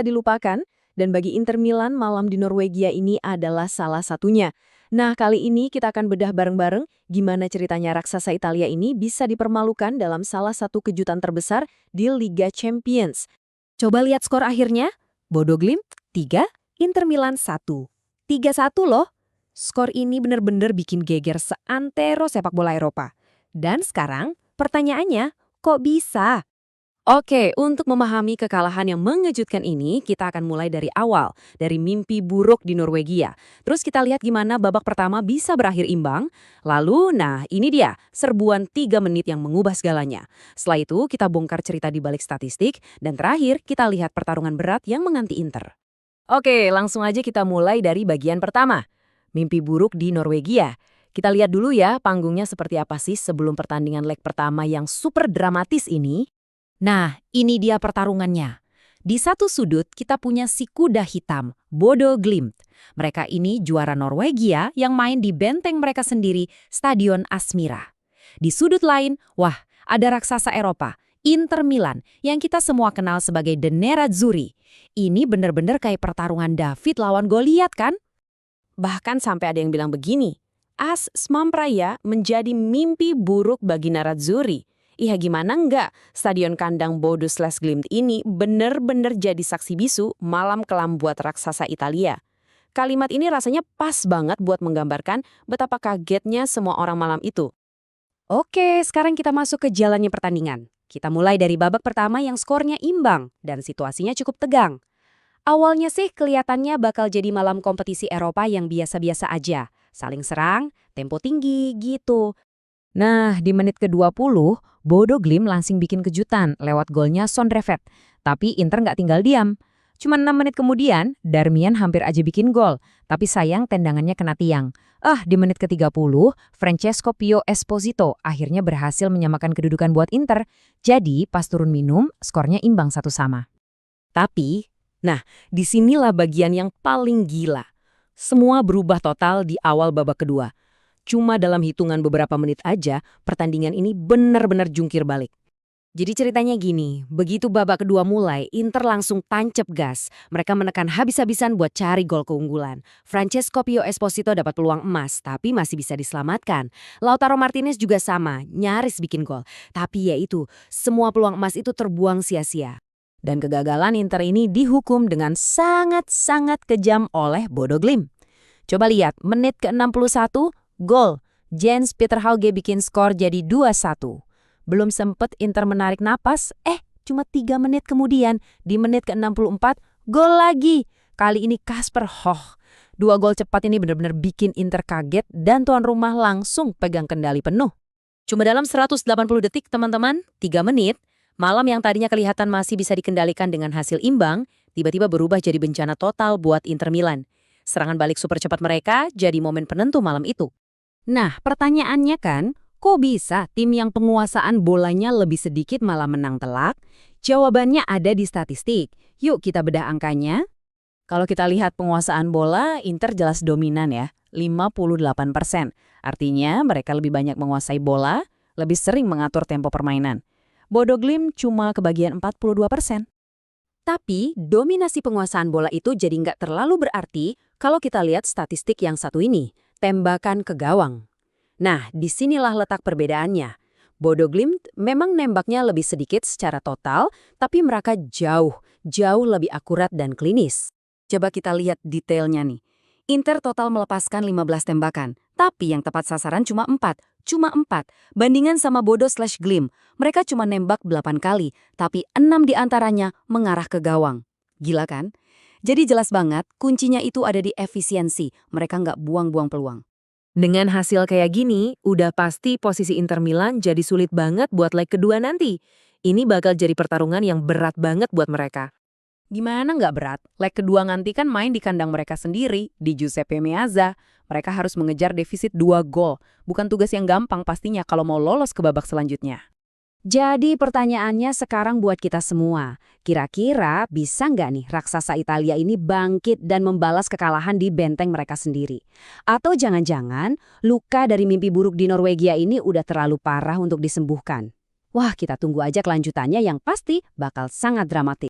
dilupakan, dan bagi Inter Milan malam di Norwegia ini adalah salah satunya. Nah, kali ini kita akan bedah bareng-bareng gimana ceritanya raksasa Italia ini bisa dipermalukan dalam salah satu kejutan terbesar di Liga Champions. Coba lihat skor akhirnya. Bodo Glimt 3, Inter Milan 1. 3-1 loh. Skor ini bener-bener bikin geger seantero sepak bola Eropa. Dan sekarang, pertanyaannya, kok bisa? Oke, untuk memahami kekalahan yang mengejutkan ini, kita akan mulai dari awal, dari mimpi buruk di Norwegia. Terus kita lihat gimana babak pertama bisa berakhir imbang. Lalu, nah ini dia, serbuan 3 menit yang mengubah segalanya. Setelah itu, kita bongkar cerita di balik statistik, dan terakhir kita lihat pertarungan berat yang menanti Inter. Oke, langsung aja kita mulai dari bagian pertama. Mimpi buruk di Norwegia. Kita lihat dulu ya panggungnya seperti apa sih sebelum pertandingan leg pertama yang super dramatis ini. Nah, ini dia pertarungannya. Di satu sudut kita punya si kuda hitam, Bodo Glimt. Mereka ini juara Norwegia yang main di benteng mereka sendiri, Stadion Aspmyra. Di sudut lain, wah, ada raksasa Eropa, Inter Milan, yang kita semua kenal sebagai The Nerazzurri. Ini bener-bener kayak pertarungan David lawan Goliat kan? Bahkan sampai ada yang bilang begini, AS Smampraya menjadi mimpi buruk bagi Nerazzurri. Iya gimana enggak, stadion kandang Bodo/Glimt ini bener-bener jadi saksi bisu malam kelam buat raksasa Italia. Kalimat ini rasanya pas banget buat menggambarkan betapa kagetnya semua orang malam itu. Oke, sekarang kita masuk ke jalannya pertandingan. Kita mulai dari babak pertama yang skornya imbang dan situasinya cukup tegang. Awalnya sih kelihatannya bakal jadi malam kompetisi Eropa yang biasa-biasa aja. Saling serang, tempo tinggi, gitu. Nah, di menit ke-20, Bodo Glimt langsung bikin kejutan lewat golnya Sondrevet. Tapi Inter nggak tinggal diam. Cuma 6 menit kemudian, Darmian hampir aja bikin gol. Tapi sayang tendangannya kena tiang. Di menit ke-30, Francesco Pio Esposito akhirnya berhasil menyamakan kedudukan buat Inter. Jadi, pas turun minum, skornya imbang 1-1. Tapi, nah, disinilah bagian yang paling gila. Semua berubah total di awal babak kedua. Cuma dalam hitungan beberapa menit aja, pertandingan ini benar-benar jungkir balik. Jadi ceritanya gini, begitu babak kedua mulai, Inter langsung tancap gas. Mereka menekan habis-habisan buat cari gol keunggulan. Francesco Pio Esposito dapat peluang emas, tapi masih bisa diselamatkan. Lautaro Martinez juga sama, nyaris bikin gol. Tapi ya itu, semua peluang emas itu terbuang sia-sia. Dan kegagalan Inter ini dihukum dengan sangat-sangat kejam oleh Bodo Glimt. Coba lihat, menit ke-61, gol. Jens Peter Hauge bikin skor jadi 2-1. Belum sempet Inter menarik napas, cuma 3 menit kemudian, di menit ke-64, gol lagi. Kali ini Kasper Hoch. 2 gol cepat ini benar-benar bikin Inter kaget dan tuan rumah langsung pegang kendali penuh. Cuma dalam 180 detik teman-teman, 3 menit, malam yang tadinya kelihatan masih bisa dikendalikan dengan hasil imbang, tiba-tiba berubah jadi bencana total buat Inter Milan. Serangan balik super cepat mereka jadi momen penentu malam itu. Nah, pertanyaannya kan, kok bisa tim yang penguasaan bolanya lebih sedikit malah menang telak? Jawabannya ada di statistik. Yuk kita bedah angkanya. Kalau kita lihat penguasaan bola, Inter jelas dominan ya, 58%. Artinya mereka lebih banyak menguasai bola, lebih sering mengatur tempo permainan. Bodo Glimt cuma kebagian 42%. Tapi dominasi penguasaan bola itu jadi nggak terlalu berarti kalau kita lihat statistik yang satu ini. Tembakan ke gawang. Nah, disinilah letak perbedaannya. Bodo Glimt memang nembaknya lebih sedikit secara total, tapi mereka jauh lebih akurat dan klinis. Coba kita lihat detailnya nih. Inter total melepaskan 15 tembakan, tapi yang tepat sasaran cuma 4. Bandingan sama Bodo/Glimt, mereka cuma nembak 8 kali, tapi 6 diantaranya mengarah ke gawang. Gila kan? Jadi jelas banget, kuncinya itu ada di efisiensi. Mereka nggak buang-buang peluang. Dengan hasil kayak gini, udah pasti posisi Inter Milan jadi sulit banget buat leg kedua nanti. Ini bakal jadi pertarungan yang berat banget buat mereka. Gimana nggak berat? Leg kedua nanti kan main di kandang mereka sendiri, di Giuseppe Meazza. Mereka harus mengejar defisit 2 gol. Bukan tugas yang gampang pastinya kalau mau lolos ke babak selanjutnya. Jadi pertanyaannya sekarang buat kita semua, kira-kira bisa nggak nih raksasa Italia ini bangkit dan membalas kekalahan di benteng mereka sendiri? Atau jangan-jangan luka dari mimpi buruk di Norwegia ini udah terlalu parah untuk disembuhkan? Wah, kita tunggu aja kelanjutannya yang pasti bakal sangat dramatis.